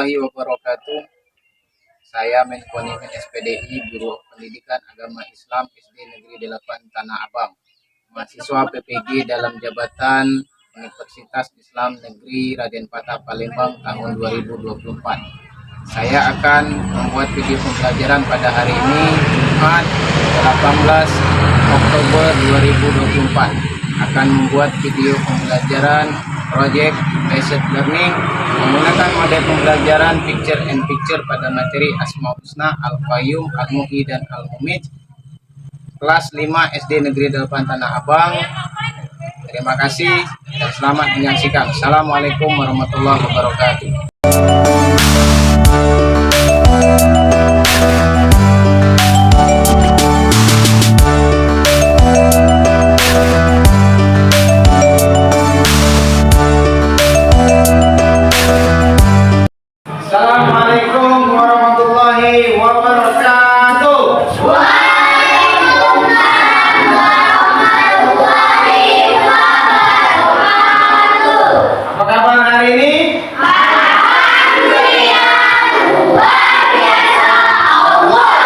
warahmatullahi wabarakatuh. Saya Menkominfo SPDI, Guru Pendidikan Agama Islam SD Negeri 8 Tanah Abang, mahasiswa PPG dalam jabatan Universitas Islam Negeri Raden Patah Palembang tahun 2024. Saya akan membuat video pembelajaran pada hari ini, Jumat 18 Oktober 2024. Akan membuat video pembelajaran Project Based Learning menggunakan model pembelajaran Picture and Picture pada materi Asmaul Husna, Al-Qayyum, Al-Muhyi, dan Al-Mumit, kelas 5 SD Negeri 8 Tanah Abang. Terima kasih dan selamat menyaksikan. Assalamualaikum warahmatullahi wabarakatuh. Assalamualaikum warahmatullahi wabarakatuh. Waalaikumsalam warahmatullahi wabarakatuh. Apa kabar hari ini? Alhamdulillah, luar biasa Allah.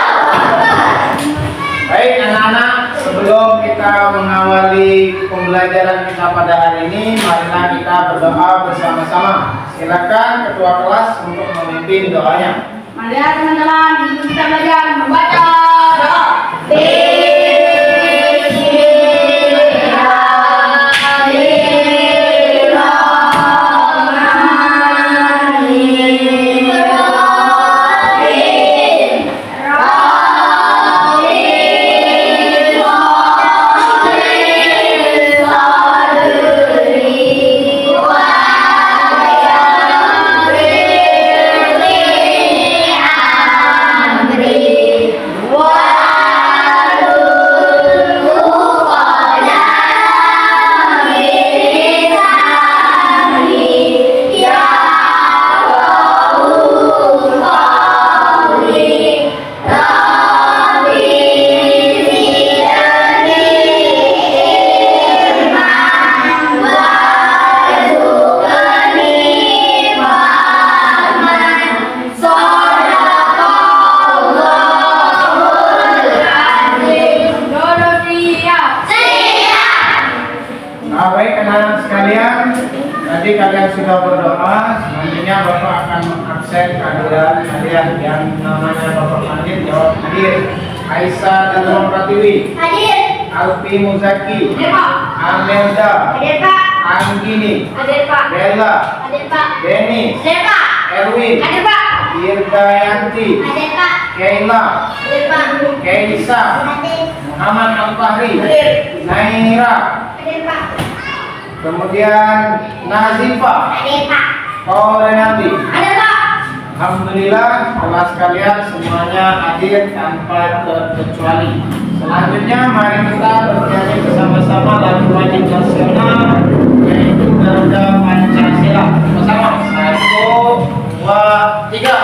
Baik anak-anak, sebelum kita mengawali pembelajaran kita pada hari ini, marilah kita berdoa bersama-sama. Silakan ketua kelas untuk memimpin doanya. Mari teman-teman, kita belajar membaca doa. Tadi kalian sudah berdoa, selanjutnya Bapak akan mengabsen kehadiran kalian yang namanya Bapak Mandit jawab hadir. Aisyah dan Pratiwi Hadir. Alfi Muzaki Hadir Pak. Amelda Hadir Pak. Anggini Hadir Pak. Bella Hadir Pak. Denis Hadir Pak. Erwin Hadir Pak. Irdayanti Hadir Pak. Keila Hadir Pak. Keisa Hadir. Muhammad Al-Fahri Hadir. Naira, Hadir Pak. kemudian Nazifa Hadir Pak. Renaldi. Hadir Pak. Alhamdulillah kelas kalian semuanya hadir tanpa terkecuali. Selanjutnya mari kita bernyanyi bersama-sama lagu wajib nasional yaitu Garuda Pancasila. Bersama 1, 2, 3.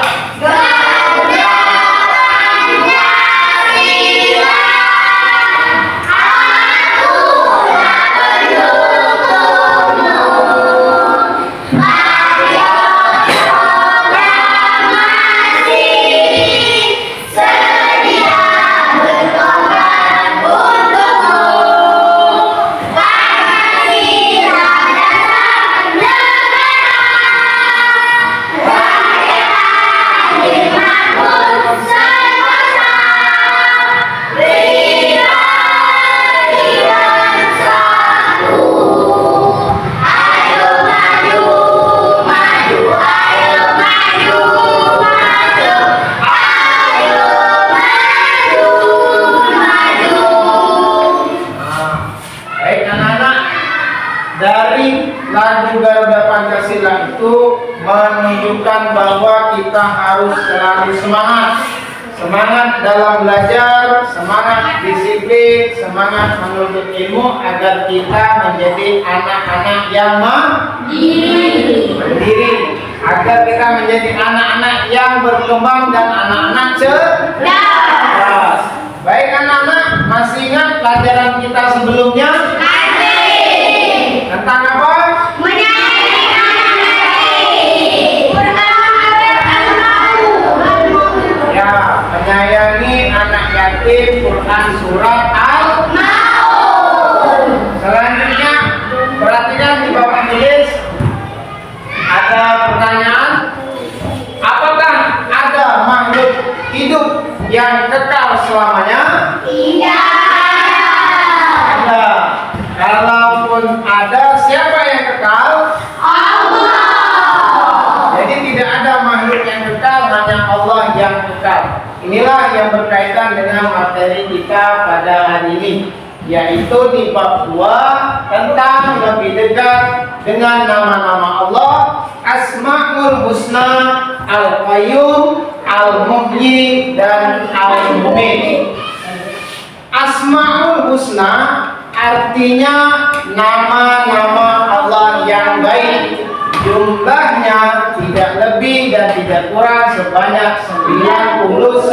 Dari lagu Garuda Pancasila itu menunjukkan bahwa kita harus selalu semangat. Semangat dalam belajar, semangat disiplin, semangat menuntut ilmu agar kita menjadi anak-anak yang mandiri, agar kita menjadi anak-anak yang berkembang dan anak-anak cerdas. Baik anak-anak, masih ingat pelajaran kita sebelumnya? Tentang apa? Menyanyi. ada, siapa yang kekal? Jadi tidak ada makhluk yang kekal, hanya Allah yang kekal. Inilah yang berkaitan dengan materi kita pada hari ini, yaitu di bab 2 tentang lebih dekat dengan nama-nama Allah, Asmaul Husna, Al-Qayyum, Al-Muhyi, dan Al-Mumit. Asmaul Husna artinya nama-nama Allah yang baik. Jumlahnya tidak lebih dan tidak kurang sebanyak 99.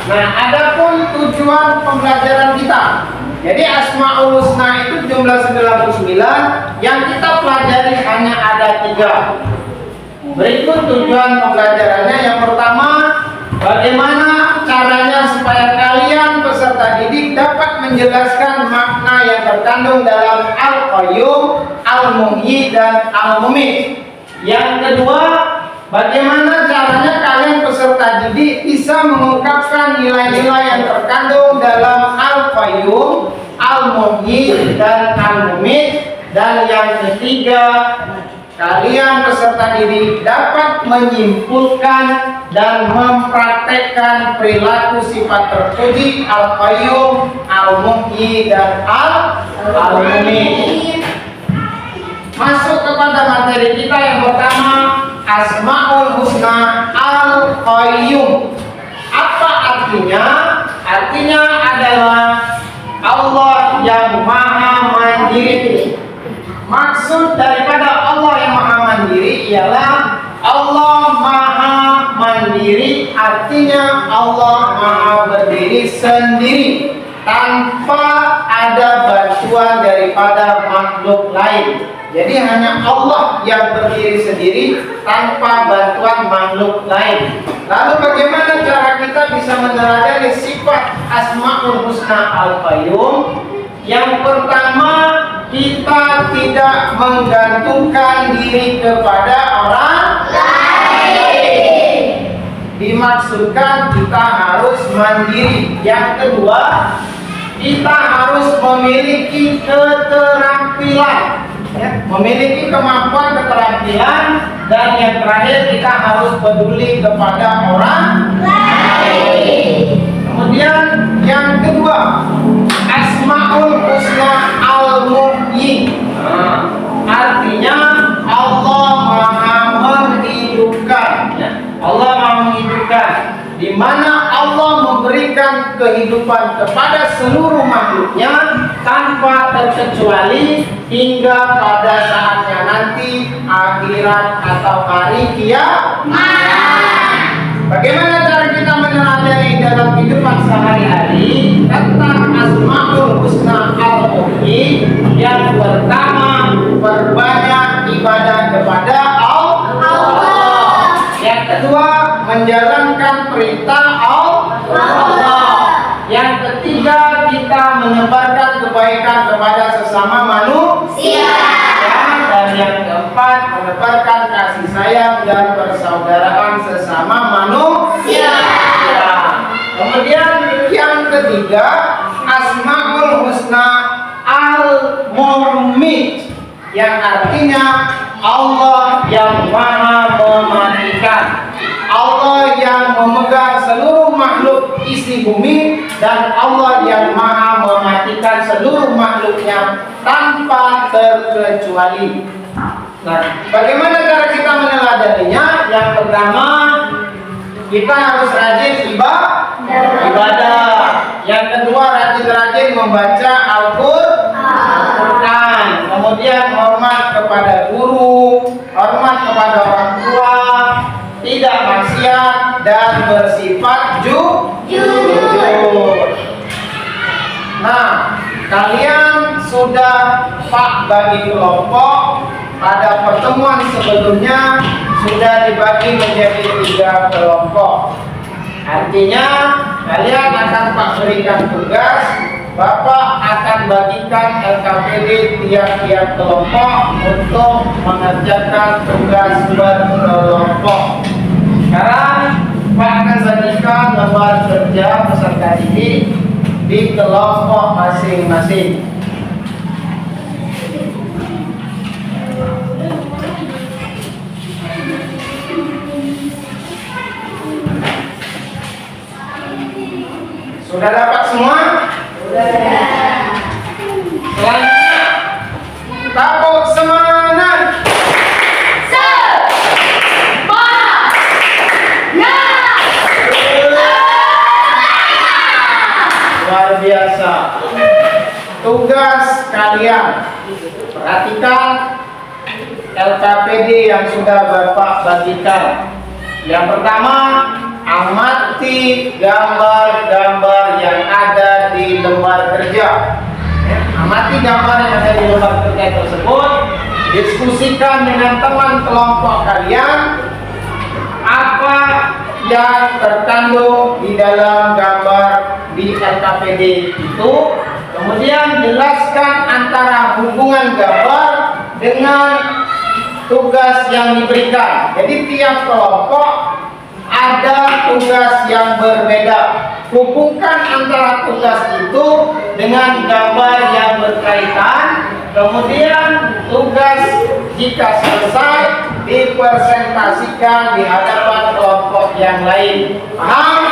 Nah, adapun tujuan pembelajaran kita. Jadi Asmaul Husna itu jumlah 99, yang kita pelajari hanya ada 3. Berikut tujuan pembelajarannya. Yang pertama, bagaimana caranya supaya kalian peserta didik dapat menjelaskan makna yang terkandung dalam Al-Qayyum, Al-Muhyi, dan Al-Mumit. Yang kedua, bagaimana caranya kalian peserta didik bisa mengungkapkan nilai-nilai yang terkandung dalam Al-Qayyum, Al-Muhyi, dan Al-Mumit. Dan yang ketiga, kalian peserta didik dapat menyimpulkan dan mempraktekkan perilaku sifat terpuji Al-Qayyum, Al-Muhyi, dan Al-Mumit. Masuk kepada materi kita yang pertama, Asmaul Husna Al-Qayyum. Apa artinya? Artinya adalah Allah yang Maha Mandiri. Maksud daripada Allah yang Maha Mandiri ialah Allah Maha Mandiri, artinya Allah Maha berdiri sendiri tanpa ada bantuan daripada makhluk lain. Jadi hanya Allah yang berdiri sendiri tanpa bantuan makhluk lain. Lalu bagaimana cara kita bisa meneladani sifat Asmaul Husna Al-Qayyum? Yang pertama, kita tidak menggantungkan diri kepada orang lain. Dimaksudkan kita harus mandiri. Yang kedua, kita harus memiliki keterampilan, memiliki kemampuan keterampilan. Dan yang terakhir, kita harus peduli kepada orang lain. Kemudian yang kedua, Asmaul Husna Al-Muhyi, artinya Allah Maha menghidupkan. Allah Maha menghidupkan, di mana Allah memberikan kehidupan kepada seluruh makhluknya tanpa terkecuali hingga pada saatnya nanti akhirat atau hari kiamat. Bagaimana cara kita meneladani dalam kehidupan sehari-hari tentang Asmaul Husna Al-Muhyi? Yang pertama, perbanyak ibadah kepada Allah. Yang kedua, menjalankan perintah Allah. Yang ketiga, kita menebarkan kebaikan kepada sesama manusia. Dan yang keempat, menebarkan kasih sayang dan persaudaraan sesama manusia. Kemudian yang ketiga, Asmaul Husna Al-Mumit, yang artinya Allah yang Maha mematikan. Allah yang memegang seluruh makhluk isi bumi, dan Allah yang Maha mematikan seluruh makhluknya tanpa terkecuali. Nah, bagaimana cara kita meneladaninya? Yang pertama, kita harus rajin ibadah. Yang kedua, rajin-rajin membaca Al-Quran. Kemudian hormat kepada guru, hormat kepada orang tua, tidak maksiat, dan bersifat jujur. Nah, kalian sudah bagi kelompok. Pada pertemuan sebelumnya sudah dibagi menjadi 3 kelompok. Artinya kalian akan berikan tugas, Bapak akan bagikan LKPD tiap-tiap kelompok untuk mengerjakan tugas berkelompok. Sekarang Pak akan bagikan lembar kerja peserta didik di kelompok masing-masing. Sudah dapat semua? Selanjutnya, tepuk semangat. Luar biasa. Tugas kalian, perhatikan LKPD yang sudah Bapak bagikan. Yang pertama, amati gambar-gambar yang ada di lembar kerja. Amati gambar yang ada di lembar kerja tersebut. Diskusikan dengan teman kelompok kalian apa yang terkandung di dalam gambar di LKPD itu. Kemudian jelaskan antara hubungan gambar dengan tugas yang diberikan. Jadi tiap kelompok ada tugas yang berbeda. Hubungkan antara tugas itu dengan gambar yang berkaitan. Kemudian tugas jika selesai dipresentasikan di hadapan kelompok yang lain. Paham?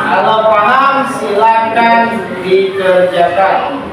Kalau paham silakan dikerjakan.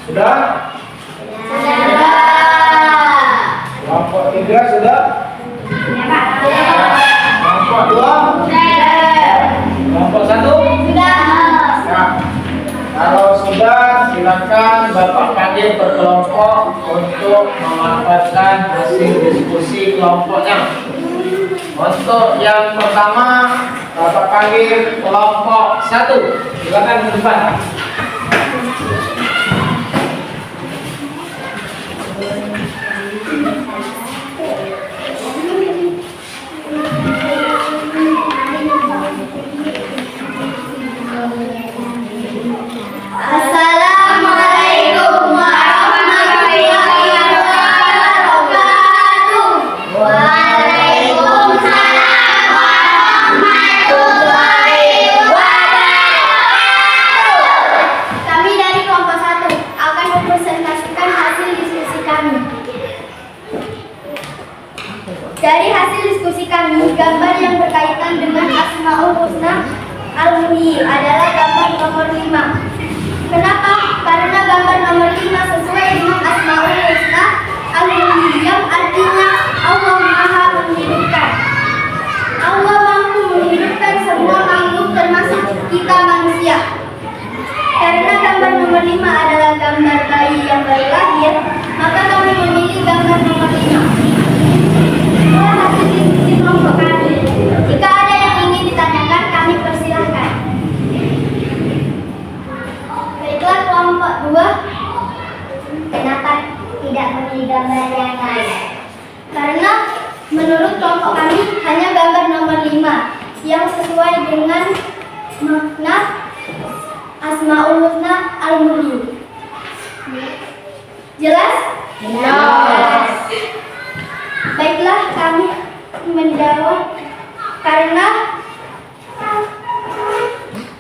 Sudah? Kelompok 3 sudah? Kelompok 2? Kelompok 1? Nah, kalau sudah, silakan Bapak panggil berkelompok untuk memanfaatkan hasil diskusi kelompoknya. Untuk yang pertama, Bapak panggil kelompok 1. Silakan ke depan. Assalamualaikum warahmatullahi wabarakatuh. Waalaikumsalam warahmatullahi wabarakatuh. Kami dari kelompok 1 akan mempresentasikan hasil diskusi kami. Dari hasil diskusi kami, gambar yang berkaitan dengan Asmaul Husna Al-Muhyi adalah gambar nomor 5. Kenapa? Karena gambar nomor 5 sesuai dengan Asmaul Husna Al-Muhyi yang artinya Allah Maha Menghidupkan. Allah mampu menghidupkan semua makhluk termasuk kita manusia. Karena gambar nomor 5 adalah gambar bayi yang baru lahir, maka kami memilih gambar nomor 5. Itulah hasil diskusi kelompok kami. Jika ada yang ingin ditanyakan, kami persilahkan. Baiklah, kelompok 2. Kenapa tidak memilih gambar yang lain? Karena menurut kelompok kami hanya gambar nomor 5 yang sesuai dengan makna Asmaul Husna Al-Muhyi. Jelas? Jelas. Baiklah, kami menjawab karena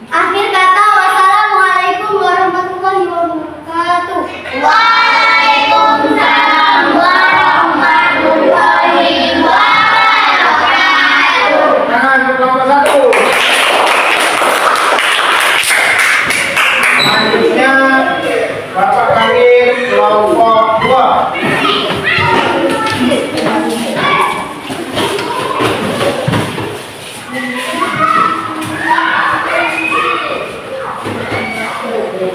akhir kata wassalamualaikum warahmatullahi wabarakatuh. Waalaikumsalam warahmatullahi wabarakatuh. Tangan untuk kelompok 1. Selanjutnya Bapak panggil kelompok 2.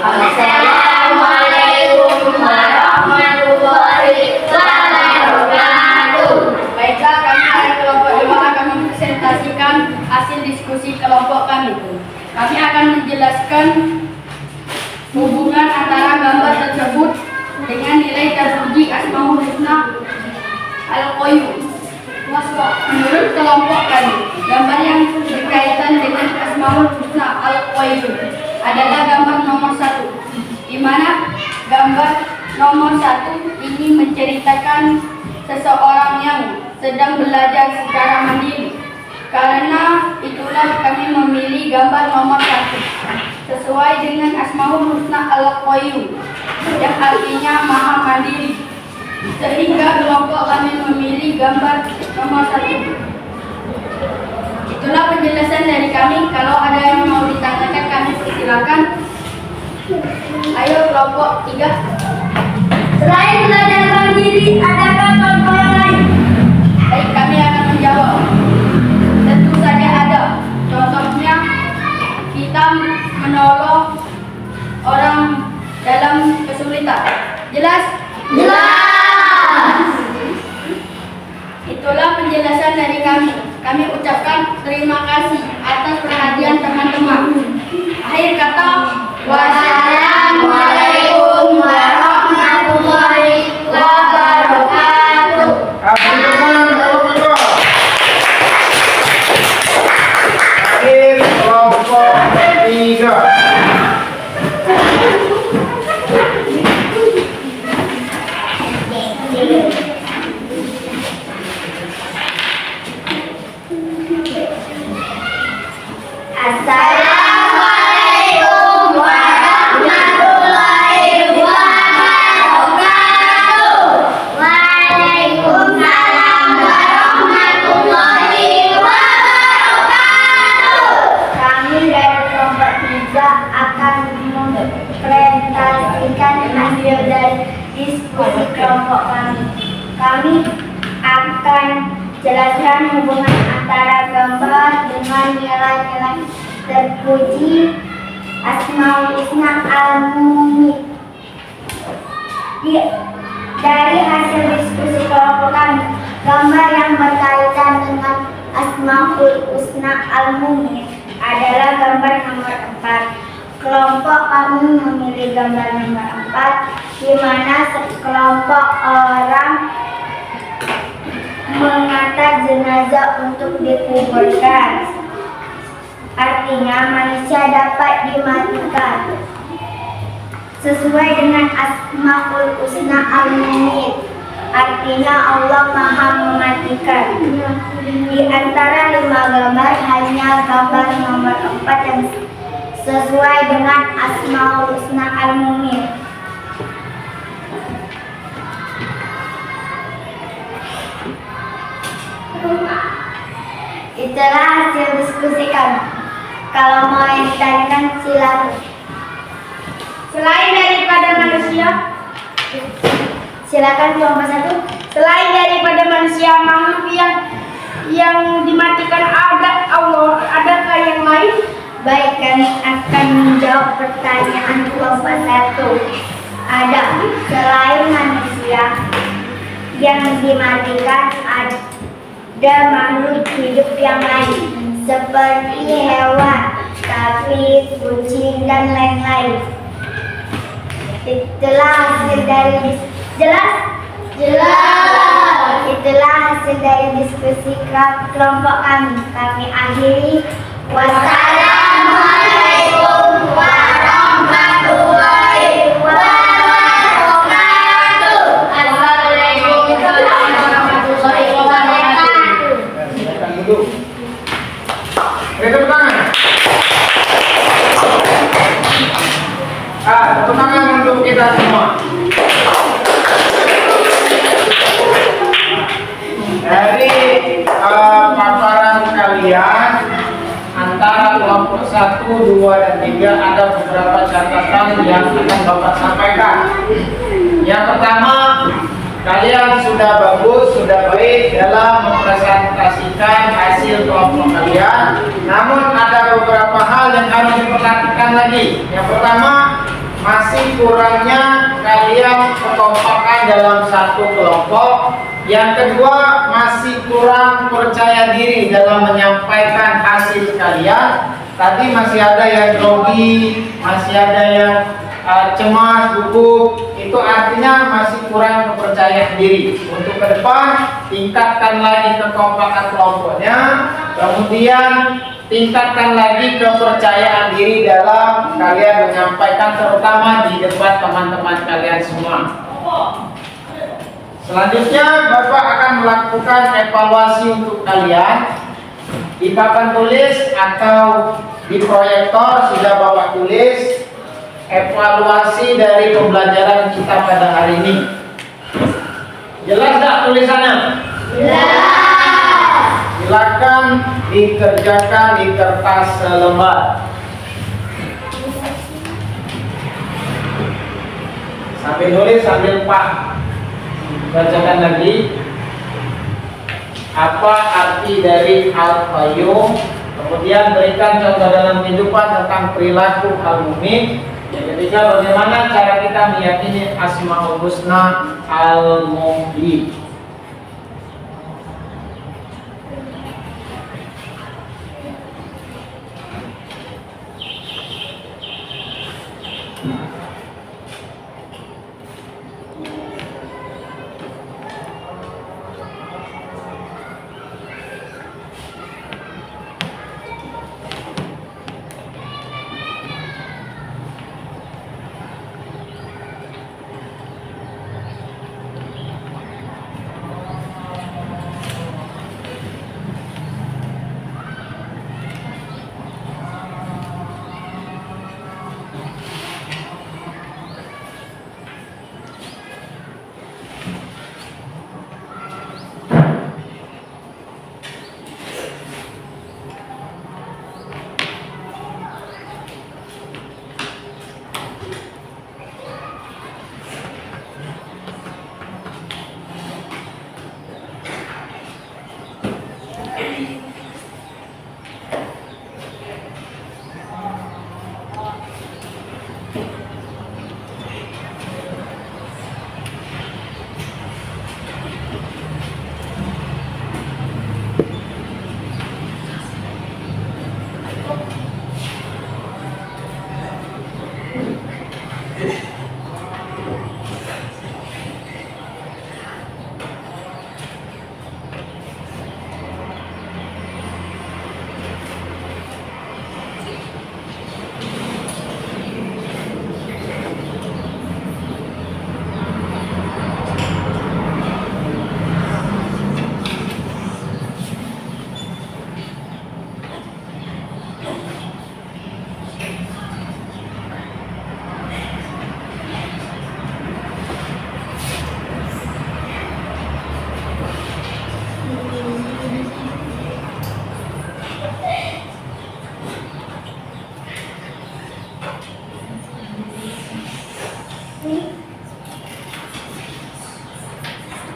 Assalamualaikum warahmatullahi wabarakatuh. Baiklah, kami dari kelompok 2 akan mempresentasikan hasil diskusi kelompok kami. Kami akan menjelaskan hubungan antara gambar tersebut dengan nilai terpuji Asmaul Husna Al-Qayyum. Menurut kelompok kami, gambar yang berkaitan dengan Asmaul Husna Al-Qayyum adalah gambar nomor 1, di mana gambar nomor 1 ini menceritakan seseorang yang sedang belajar secara mandiri. Karena itulah kami memilih gambar nomor 1 sesuai dengan Asmaul Husna Al-Qayyum yang artinya Maha Mandiri, sehingga kelompok kami memilih gambar nomor 1. Itulah penjelasan dari kami. Kalau ada yang mau ditanyakan, kami persilakan. Ayo kelompok 3. Selain belajar mandiri, adakah contoh yang lain? Baik, kami akan menjawab. Tentu saja ada. Contohnya, kita menolong orang dalam kesulitan. Jelas? Jelas. Itulah penjelasan dari kami. Kami ucapkan terima kasih atas perhatian teman-teman. Akhir kata, Wassalamualaikum warahmatullahi wabarakatuh. Kasih teman kelompok 2. Akhir kelompok 3. Assalamualaikum warahmatullahi wabarakatuh. Waalaikumsalam warahmatullahi wabarakatuh. Kami dari kelompok 3 akan mempresentasikan hasil dari diskusi kelompok kami. Kami akan jelaskan hubungan antara gambar dengan nilai-nilai terpuji Asmaul Husna Al-Muhyi. Dari hasil diskusi kelompok kami, gambar yang berkaitan dengan Asmaul Husna Al-Muhyi adalah gambar nomor 4. Sekelompok kami memilih gambar nomor 4, di mana sekelompok orang mengantar jenazah untuk dikuburkan. Artinya manusia dapat dimatikan sesuai dengan Asmaul Husna Al-Mu'min. Artinya Allah Maha Mematikan. Di antara 5 gambar hanya gambar nomor 4 yang sesuai dengan Asmaul Husna Al-Mu'min. Itulah hasil diskusi kami. Kalau mau yang ditanyakan silakan. Selain daripada manusia, Silakan kelompok 1. selain daripada manusia, makhluk yang dimatikan ada Allah, adakah yang lain? Baik, kami akan menjawab pertanyaan kelompok 1. Ada. Selain manusia yang dimatikan, ada makhluk hidup yang lain seperti hewan, sapi, kucing, dan lain-lain. Itulah hasil dari Itulah hasil dari diskusi kelompok kami. Kami akhiri. Wassalamualaikum warahmatullahi wabarakatuh. Waalaikumsalam warahmatullahi wabarakatuh. Silakan dulu. Tepuk tangan. Tepuk tangan untuk kita semua. Dari paparan kalian antara kelompok 1, 2, dan 3 ada beberapa catatan yang akan Bapak sampaikan. Yang pertama, kalian sudah bagus, sudah baik dalam mempresentasikan hasil kelompok kalian. Namun ada beberapa hal yang harus diperhatikan lagi. Yang pertama, masih kurangnya kalian kekompakan dalam satu kelompok. Yang kedua, masih kurang percaya diri dalam menyampaikan hasil kalian. Tadi masih ada yang grogi, masih ada yang cemas, gugup. Itu artinya masih kurang kepercayaan diri. Untuk ke depan, tingkatkan lagi kekompakan kelompoknya. Kemudian tingkatkan lagi kepercayaan diri dalam kalian menyampaikan, terutama di depan teman-teman kalian semua. Selanjutnya, Bapak akan melakukan evaluasi untuk kalian di papan tulis atau di proyektor. Sudah Bapak tulis evaluasi dari pembelajaran kita pada hari ini. Jelas tak tulisannya? Jelas. Silakan dikerjakan di kertas selembar. Sambil nulis sambil Pak bacakan lagi. Apa arti dari al-qayyum? Kemudian berikan contoh dalam kehidupan tentang perilaku al-mu'min. Yang ketiga, bagaimana cara kita meyakini Asmaul Husna al-Mu'min.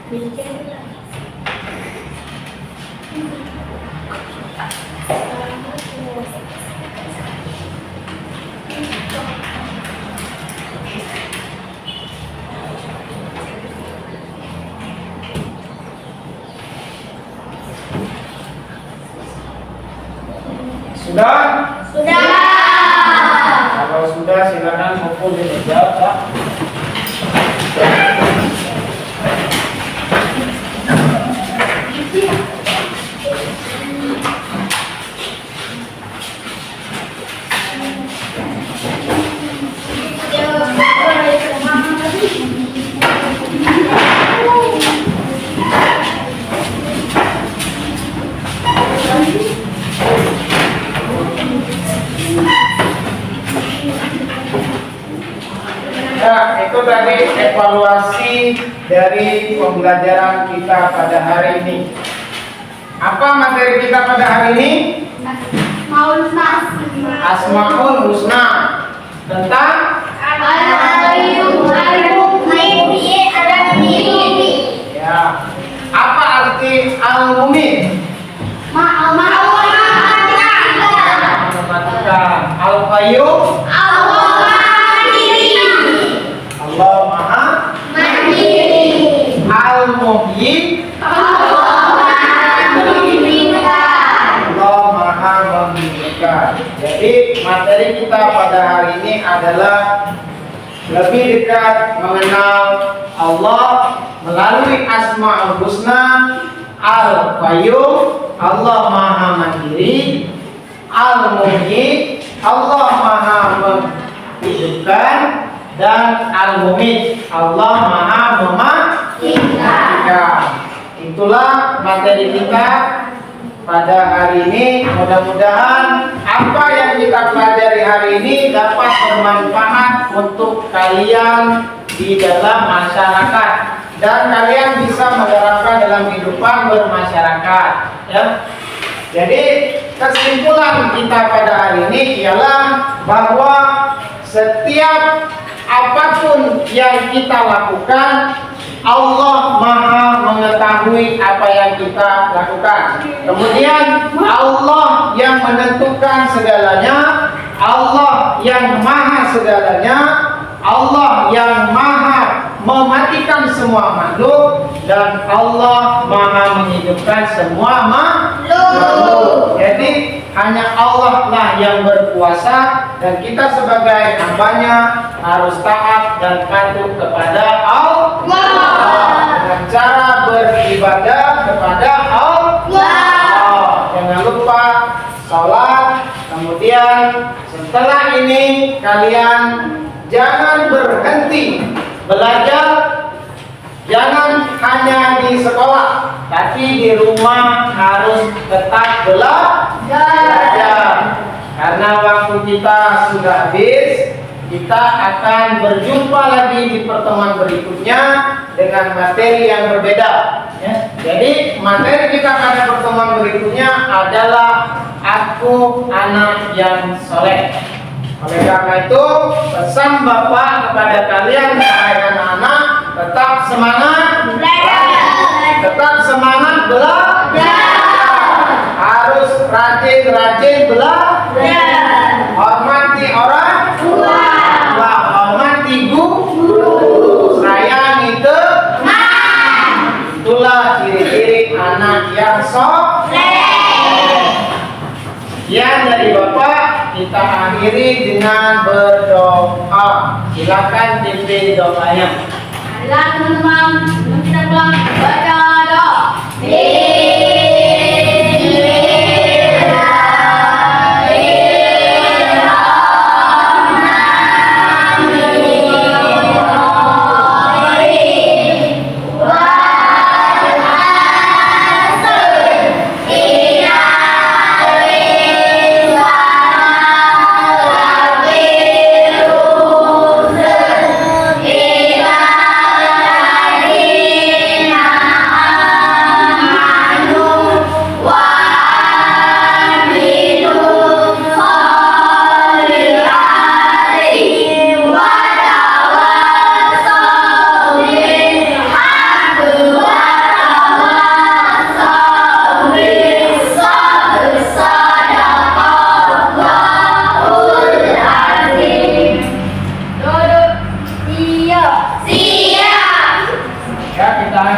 Sudah? Sudah. Kalau sudah silakan kumpul di meja, Pak. Nah, itu tadi evaluasi dari pembelajaran kita pada hari ini. Apa materi kita pada hari ini? Maul nas. Asmaul Husna. Tentang ya. Apa arti al-mumin? Mematikan. Al-qayyum. Allah Maha. Al-muhyi. Allah Maha Menghidupkan. Jadi materi kita pada hari ini adalah lebih dekat mengenal Allah melalui Asmaul Husna, Al-Qayyum, Allah Maha Mandiri, Al-Muhyi, Allah Maha Menghidupkan, dan Al-Mumit, Allah Maha Mematikan. Itulah materi kita pada hari ini. Mudah-mudahan apa yang kita pelajari hari ini dapat bermanfaat untuk kalian di dalam masyarakat dan kalian bisa menerapkan dalam kehidupan bermasyarakat, ya. Jadi kesimpulan kita pada hari ini ialah bahwa setiap apapun yang kita lakukan, Allah Maha mengetahui apa yang kita lakukan. Kemudian Allah yang menentukan segalanya, Allah yang maha segalanya, Allah yang maha mematikan semua makhluk, dan Allah maha menghidupkan semua makhluk. Jadi hanya Allah lah yang berkuasa, dan kita sebagai hambanya harus taat dan patuh kepada Allah dengan cara beribadah kepada Allah. Jangan lupa sholat. Kemudian setelah ini kalian jangan berhenti belajar. Jangan hanya di sekolah, tapi di rumah harus tetap belajar. Karena waktu kita sudah habis, kita akan berjumpa lagi di pertemuan berikutnya dengan materi yang berbeda. Ya. Jadi materi kita pada pertemuan berikutnya adalah aku anak yang soleh. Oleh karena itu, pesan Bapak kepada kalian, wahai anak-anak, tetap semangat belajar. Tetap semangat belajar. Harus rajin-rajin belajar. Hormati orang tua. Hormati guru. Sayangi teman. Itulah ciri-ciri anak yang soleh. Sekian dari Bapak, kita akhiri dengan berdoa. Silakan pimpin doanya. Marilah teman-teman, sebelum kita pulang baca doa.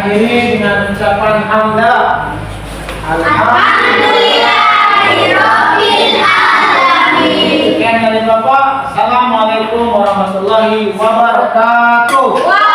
akhiri dengan ucapan hamdalah. Alhamdulillahirabbil alamin. Sekian dari Bapak. Assalamualaikum warahmatullahi wabarakatuh.